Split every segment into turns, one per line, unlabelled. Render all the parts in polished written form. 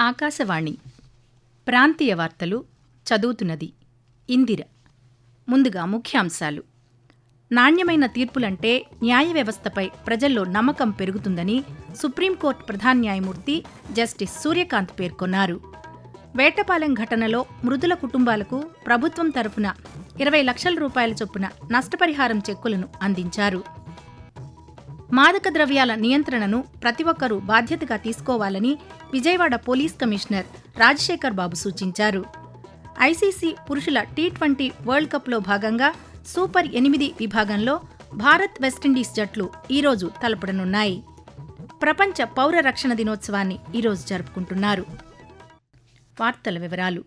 ఆకాశవాణి ప్రాంతీయ వార్తలు చదువుతున్నది ఇందిర. ముందుగా ముఖ్యాంశాలు. నాణ్యమైన తీర్పులంటే న్యాయ వ్యవస్థపై ప్రజల్లో నమ్మకం పెరుగుతుందని సుప్రీంకోర్టు ప్రధాన న్యాయమూర్తి జస్టిస్ సూర్యకాంత్ పేర్కొన్నారు. వేటపాలెం ఘటనలో మృతుల కుటుంబాలకు ప్రభుత్వం తరఫున 20 లక్షల రూపాయల చొప్పున నష్టపరిహారం చెక్కులను అందించారు. మాదక ద్రవ్యాల నియంత్రణను ప్రతి ఒక్కరూ బాధ్యతగా తీసుకోవాలని విజయవాడ పోలీస్ కమిషనర్ రాజశేఖర్ బాబు సూచించారు. ఐసీసీ పురుషుల టీ20 వరల్డ్ కప్లో భాగంగా సూపర్ 8 విభాగంలో భారత్ వెస్టిండీస్ జట్లు ఈరోజు తలపడనున్నాయి. ప్రపంచ పౌర రక్షణ దినోత్సవాన్ని ఈరోజు జరుపుకుంటున్నారు. వార్తల వివరాలు.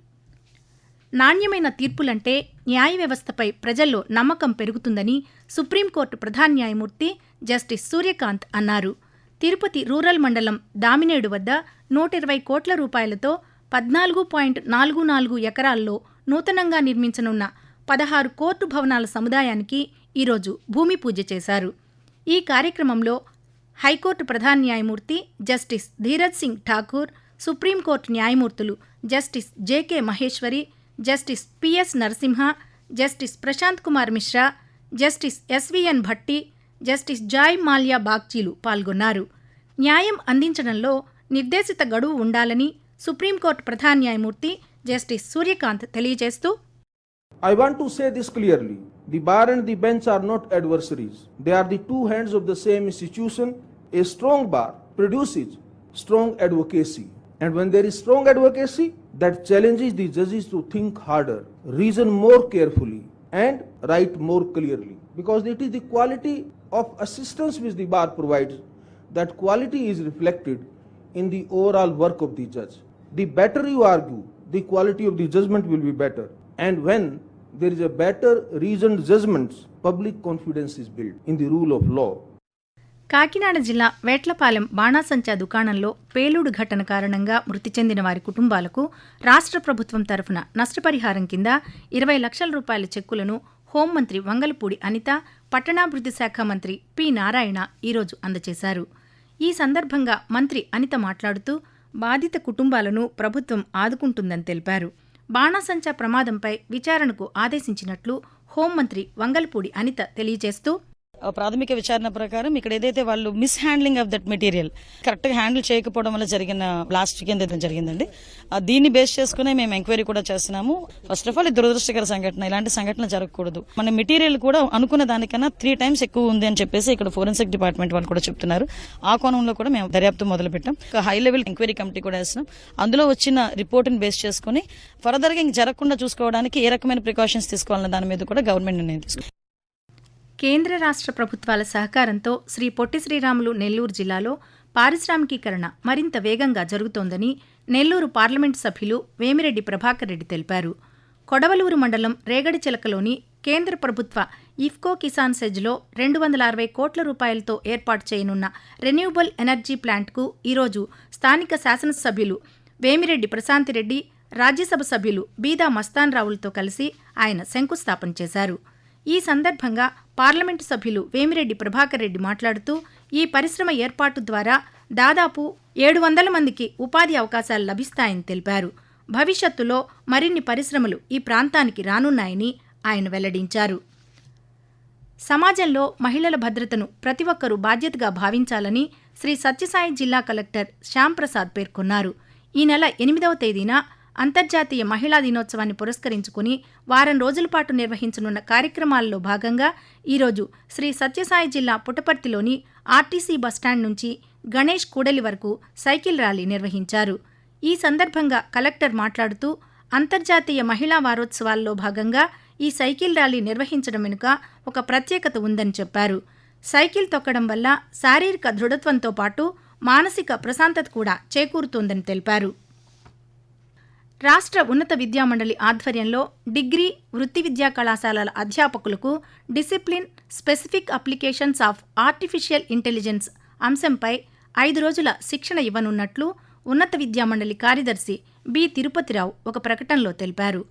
నాణ్యమైన తీర్పులంటే న్యాయ వ్యవస్థపై ప్రజల్లో నమ్మకం పెరుగుతుందని సుప్రీంకోర్టు ప్రధాన న్యాయమూర్తి జస్టిస్ సూర్యకాంత్ అన్నారు. తిరుపతి రూరల్ మండలం దామినేడు వద్ద 120 కోట్ల రూపాయలతో 14.44 ఎకరాల్లో నూతనంగా నిర్మించనున్న 16 కోర్టు భవనాల సముదాయానికి ఈరోజు భూమి పూజ చేశారు. ఈ కార్యక్రమంలో హైకోర్టు ప్రధాన న్యాయమూర్తి జస్టిస్ ధీరజ్ సింగ్ ఠాకూర్, సుప్రీంకోర్టు న్యాయమూర్తులు justice JK Maheshwari, justice PS Narasimha, justice Prashant Kumar Mishra, justice SVN Bhatti, justice Joymalya బాగ్చీలు పాల్గొన్నారు. న్యాయం అందించడంలో నిర్దేశిత గడువు ఉండాలని సుప్రీంకోర్టు ప్రధాన న్యాయమూర్తి జస్టిస్ సూర్యకాంత్ తెలియజేస్తూ,
I want to say this clearly. The bar and the bench are not adversaries. They are the two hands of the same institution. A strong bar produces strong advocacy. And when there is strong advocacy, that challenges the judges to think harder, reason more carefully, and write more clearly. Because it is the quality of assistance which the bar provides. That quality is reflected in the overall work of the judge. The better you argue, the quality of the judgment will be better. And when there is a better reasoned judgment, public confidence is built in the rule of law.
Kakinada జిల్లా వేట్లపాలెం బాణాసంచా దుకాణంలో పేలుడు ఘటన కారణంగా మృతి చెందిన వారి కుటుంబాలకు రాష్ట్ర ప్రభుత్వం తరఫున నష్టపరిహారం కింద 20 లక్షల రూపాయల చెక్కులను హోంమంత్రి వంగలపూడి అనిత, పట్టణాభివృద్ధి శాఖ మంత్రి పి నారాయణ ఈరోజు అందజేశారు. ఈ సందర్భంగా మంత్రి అనిత మాట్లాడుతూ బాధిత కుటుంబాలను ప్రభుత్వం ఆదుకుంటుందని తెలిపారు. బాణాసంచా ప్రమాదంపై విచారణకు ఆదేశించినట్లు హోంమంత్రి వంగలపూడి అనిత తెలియజేస్తూ,
ప్రాథమిక విచారణ ప్రకారం ఇక్కడ ఏదైతే వాళ్ళు miss handling of that material correct గా హ్యాండిల్ చేయకపోవడం వల్ల జరిగిన బ్లాస్ట్ కింద జరిగిందండి. దీన్ని బేస్ చేసుకునే మేము ఎంక్వైరీ కూడా చేస్తున్నాము. ఫస్ట్ ఆఫ్ ఆల్ ఇది దురదృష్టకర సంఘటన, ఇలాంటి సంఘటన జరగకూడదు. మన మెటీరియల్ కూడా అనుకున్న దానికన్నా 3 times ఎక్కువ ఉంది అని చెప్పేసి ఇక్కడ ఫోరెన్సిక్ డిపార్ట్మెంట్ వాళ్ళు కూడా చెప్తున్నారు. ఆ కోణంలో కూడా మేము దర్యాప్తు మొదలు పెట్టాం. హై లెవెల్ ఎంక్వైరీ కమిటీ కూడా వేస్తున్నాం. అందులో వచ్చిన రిపోర్ట్ ని బేస్ చేసుకుని ఫర్దర్ గా ఇంక జరగకుండా చూసుకోవడానికి ఏ రకమైన ప్రికాషన్స్ తీసుకోవాలన్న దాని మీద కూడా గవర్నమెంట్ నిర్ణయం తీసుకుంది.
కేంద్ర రాష్ట్ర ప్రభుత్వాల సహకారంతో శ్రీ పొట్టి శ్రీరాములు నెల్లూరు జిల్లాలో పారిశ్రామికీకరణ మరింత వేగంగా జరుగుతోందని నెల్లూరు పార్లమెంటు సభ్యులు వేమిరెడ్డి ప్రభాకర్ రెడ్డి తెలిపారు. కొడవలూరు మండలం రేగడిచిలకలోని కేంద్ర ప్రభుత్వ ఇఫ్కో కిసాన్ సెజ్లో 260 కోట్ల రూపాయలతో ఏర్పాటు చేయనున్న రెన్యూబుల్ ఎనర్జీ ప్లాంట్కు ఈరోజు స్థానిక శాసనసభ్యులు వేమిరెడ్డి ప్రశాంతిరెడ్డి, రాజ్యసభ సభ్యులు బీదా మస్తాన్ రావులతో కలిసి ఆయన శంకుస్థాపన చేశారు. ఈ సందర్భంగా పార్లమెంటు సభ్యులు వేమిరెడ్డి ప్రభాకర్ రెడ్డి మాట్లాడుతూ ఈ పరిశ్రమ ఏర్పాటు ద్వారా దాదాపు 700 మందికి ఉపాధి అవకాశాలు లభిస్తాయని తెలిపారు. భవిష్యత్తులో మరిన్ని పరిశ్రమలు ఈ ప్రాంతానికి రానున్నాయని ఆయన వెల్లడించారు. సమాజంలో మహిళల భద్రతను ప్రతి ఒక్కరూ బాధ్యతగా భావించాలని శ్రీ సత్యసాయి జిల్లా కలెక్టర్ శ్యాంప్రసాద్ పేర్కొన్నారు. ఈ నెల 8వ తేదీన అంతర్జాతీయ మహిళా దినోత్సవాన్ని పురస్కరించుకుని వారం రోజుల పాటు నిర్వహించనున్న కార్యక్రమాల్లో భాగంగా ఈరోజు శ్రీ సత్యసాయి జిల్లా పుట్టపర్తిలోని ఆర్టీసీ బస్టాండ్ నుంచి గణేష్ కూడలి వరకు సైకిల్ ర్యాలీ నిర్వహించారు. ఈ సందర్భంగా కలెక్టర్ మాట్లాడుతూ అంతర్జాతీయ మహిళా వారోత్సవాల్లో భాగంగా ఈ సైకిల్ ర్యాలీ నిర్వహించడం వెనుక ఒక ప్రత్యేకత ఉందని చెప్పారు. సైకిల్ తొక్కడం వల్ల శారీరక దృఢత్వంతో పాటు మానసిక ప్రశాంతత కూడా చేకూరుతోందని తెలిపారు. రాష్ట్ర ఉన్నత విద్యామండలి ఆధ్వర్యంలో డిగ్రీ, వృత్తి విద్యా కళాశాలల అధ్యాపకులకు discipline specific applications of artificial intelligence అంశంపై 5 రోజుల శిక్షణ ఇవ్వనున్నట్లు ఉన్నత విద్యామండలి కార్యదర్శి బి తిరుపతిరావు ఒక ప్రకటనలో తెలిపారు.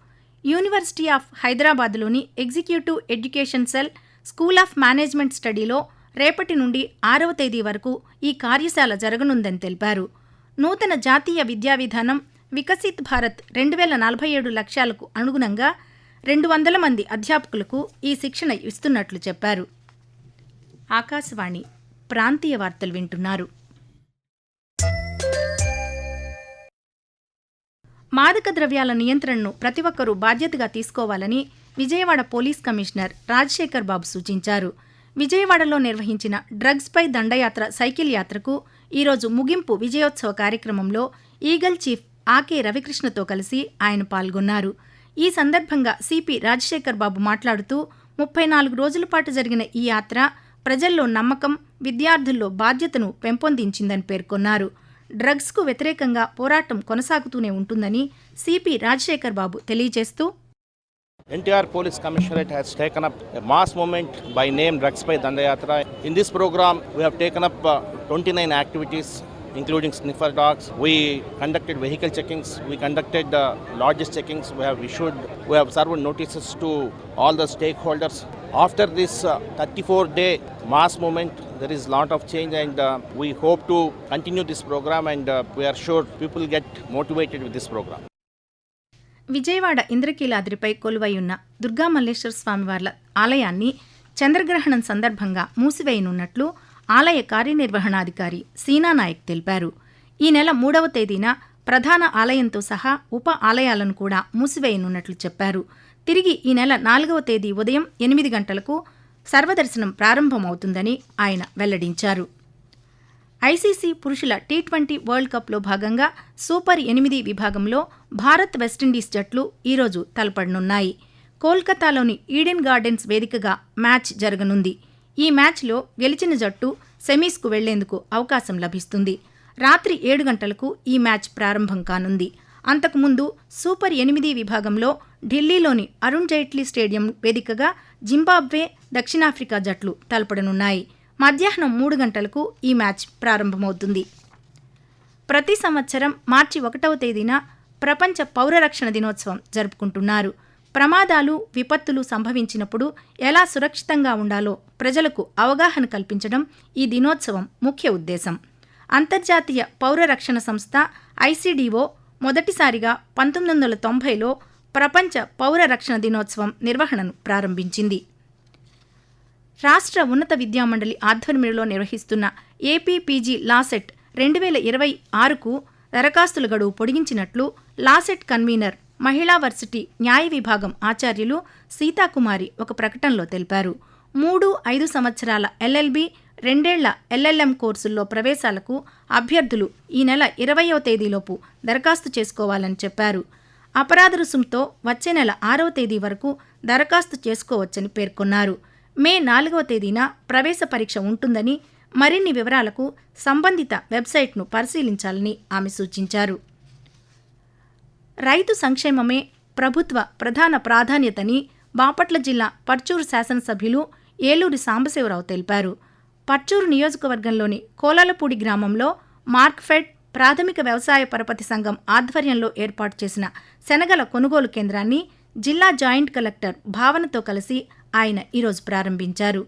యూనివర్సిటీ ఆఫ్ హైదరాబాద్లోని executive education cell school of management స్టడీలో రేపటి నుండి 6వ తేదీ వరకు ఈ కార్యశాల జరగనుందని తెలిపారు. నూతన జాతీయ విద్యా విధానం వికసిత్ భారత్ 2047 లక్ష్యాలకు అనుగుణంగా 200 మంది అధ్యాపకులకు ఈ శిక్షణ ఇస్తున్నట్లు చెప్పారు. ఆకాశవాణి ప్రాంతీయ వార్తలు వింటున్నారు. మాదక ద్రవ్యాల నియంత్రణను ప్రతి ఒక్కరూ బాధ్యతగా తీసుకోవాలని విజయవాడ పోలీస్ కమిషనర్ రాజశేఖర్ బాబు సూచించారు. విజయవాడలో నిర్వహించిన డ్రగ్స్పై దండయాత్ర సైకిల్ యాత్రకు ఈరోజు ముగింపు విజయోత్సవ కార్యక్రమంలో ఈగల్ చీఫ్ ఆకే రవికృష్ణతో కలిసి ఆయన పాల్గొన్నారు. ఈ సందర్భంగా సిపి రాజశేఖర్ బాబు మాట్లాడుతూ 34 రోజుల పాటు జరిగిన ఈ యాత్ర ప్రజల్లో నమ్మకం, విద్యార్థుల్లో బాధ్యతను పెంపొందించిందని పేర్కొన్నారు. డ్రగ్స్కు వ్యతిరేకంగా పోరాటం కొనసాగుతూనే ఉంటుందని సిపి రాజశేఖర్ బాబు తెలియజేస్తూ,
NTR Police Commissionerate has taken up a mass movement by name Drugs by Dandayatra. In this program, we have taken up 29 activities, including sniffer dogs. We conducted vehicle checkings. We conducted lodges checkings. We have served notices to all the stakeholders. After this 34-day mass movement, there is a lot of change, and we hope to continue this program, and we are sure people get motivated with this program.
Vijayawada ఇంద్రకీలాద్రిపై కొలువైయున్న దుర్గామల్లేశ్వర స్వామివార్ల ఆలయాన్ని చంద్రగ్రహణం సందర్భంగా మూసివేయనున్నట్లు ఆలయ కార్యనిర్వహణాధికారి సీనానాయక్ తెలిపారు. ఈ నెల 3వ తేదీన ప్రధాన ఆలయంతో సహా ఉప ఆలయాలను కూడా మూసివేయనున్నట్లు చెప్పారు. తిరిగి ఈ నెల 4వ తేదీ ఉదయం 8 గంటలకు సర్వదర్శనం ప్రారంభమవుతుందని ఆయన వెల్లడించారు. ఐసీసీ పురుషుల టీ20 వరల్డ్ కప్లో భాగంగా సూపర్ 8 విభాగంలో భారత్ వెస్టిండీస్ జట్లు ఈరోజు తలపడనున్నాయి. కోల్కతాలోని ఈడెన్ గార్డెన్స్ వేదికగా మ్యాచ్ జరగనుంది. ఈ మ్యాచ్లో గెలిచిన జట్టు సెమీస్కు వెళ్లేందుకు అవకాశం లభిస్తుంది. రాత్రి 7 గంటలకు ఈ మ్యాచ్ ప్రారంభం కానుంది. అంతకుముందు సూపర్ 8 విభాగంలో ఢిల్లీలోని అరుణ్ జైట్లీ స్టేడియం వేదికగా జింబాబ్వే, దక్షిణాఫ్రికా జట్లు తలపడనున్నాయి. మధ్యాహ్నం 3 గంటలకు ఈ మ్యాచ్ ప్రారంభమవుతుంది. ప్రతి సంవత్సరం మార్చి 1వ తేదీన ప్రపంచ పౌర రక్షణ దినోత్సవం జరుపుకుంటున్నారు. ప్రమాదాలు, విపత్తులు సంభవించినప్పుడు ఎలా సురక్షితంగా ఉండాలో ప్రజలకు అవగాహన కల్పించడం ఈ దినోత్సవం ముఖ్య ఉద్దేశం. అంతర్జాతీయ పౌర రక్షణ సంస్థ ఐసీడీఓ మొదటిసారిగా 1990లో ప్రపంచ పౌర రక్షణ దినోత్సవం నిర్వహణను ప్రారంభించింది. రాష్ట్ర ఉన్నత విద్యామండలి ఆధ్వర్యంలో నిర్వహిస్తున్న ఏపీపీజీ లాసెట్ 2026కు దరఖాస్తుల గడువు పొడిగించినట్లు లాసెట్ కన్వీనర్, మహిళా వర్సిటీ న్యాయ విభాగం ఆచార్యులు సీతాకుమారి ఒక ప్రకటనలో తెలిపారు. 3-5 సంవత్సరాల ఎల్ఎల్బి, 2 ఏళ్ల ఎల్ఎల్ఎం కోర్సుల్లో ప్రవేశాలకు అభ్యర్థులు ఈ నెల 20వ తేదీలోపు దరఖాస్తు చేసుకోవాలని చెప్పారు. అపరాధ రుసుంతో వచ్చే నెల 6వ తేదీ వరకు దరఖాస్తు చేసుకోవచ్చని పేర్కొన్నారు. మే 4వ తేదీన ప్రవేశ పరీక్ష ఉంటుందని, మరిన్ని వివరాలకు సంబంధిత వెబ్సైట్ను పరిశీలించాలని ఆమె సూచించారు. రైతు సంక్షేమమే ప్రభుత్వ ప్రధాన ప్రాధాన్యతని బాపట్ల జిల్లా పర్చూరు శాసనసభ్యులు ఏలూరి సాంబశివరావు తెలిపారు. పర్చూరు నియోజకవర్గంలోని కోలాలపూడి గ్రామంలో మార్క్ఫెడ్ ప్రాథమిక వ్యవసాయ పరపతి సంఘం ఆధ్వర్యంలో ఏర్పాటు చేసిన శనగల కొనుగోలు కేంద్రాన్ని జిల్లా జాయింట్ కలెక్టర్ భావనతో కలిసి ఆయన ఈరోజు ప్రారంభించారు.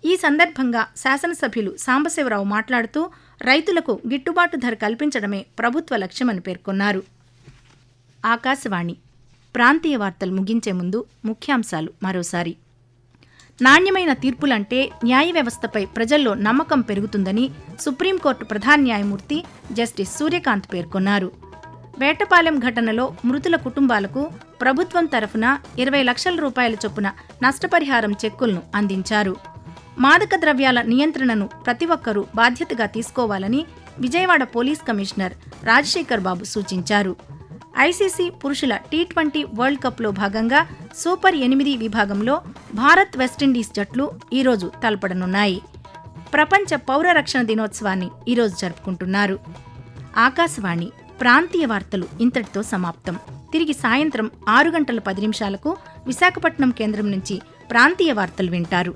ఈ సందర్భంగా శాసనసభ్యులు సాంబశివరావు మాట్లాడుతూ రైతులకు గిట్టుబాటు ధర కల్పించడమే ప్రభుత్వ లక్ష్యమని పేర్కొన్నారు. ఆకాశవాణి ప్రాంతీయ వార్తలు ముగించే ముందు ముఖ్యాంశాలు మరోసారి. నాణ్యమైన తీర్పులంటే న్యాయ వ్యవస్థపై ప్రజల్లో నమ్మకం పెరుగుతుందని సుప్రీంకోర్టు ప్రధాన న్యాయమూర్తి జస్టిస్ సూర్యకాంత్ పేర్కొన్నారు. వేటపాలెం ఘటనలో మృతుల కుటుంబాలకు ప్రభుత్వం తరఫున 20 లక్షల రూపాయల చొప్పున నష్టపరిహారం చెక్కులను అందించారు. మాదక ద్రవ్యాల నియంత్రణను ప్రతి ఒక్కరూ బాధ్యతగా తీసుకోవాలని విజయవాడ పోలీస్ కమిషనర్ రాజశేఖర్ బాబు సూచించారు. ఐసీసీ పురుషుల టీ20 వరల్డ్ కప్లో భాగంగా సూపర్ 8 విభాగంలో భారత్ వెస్టిండీస్ జట్లు ఈరోజు తలపడనున్నాయి. ప్రపంచ పౌర రక్షణ దినోత్సవాన్ని ఈరోజు జరుపుకుంటున్నారు. ఆకాశవాణి ప్రాంతీయ వార్తలు ఇంతటితో సమాప్తం. తిరిగి సాయంత్రం 6 గంటల 10 నిమిషాలకు విశాఖపట్నం కేంద్రం నుంచి ప్రాంతీయ వార్తలు వింటారు.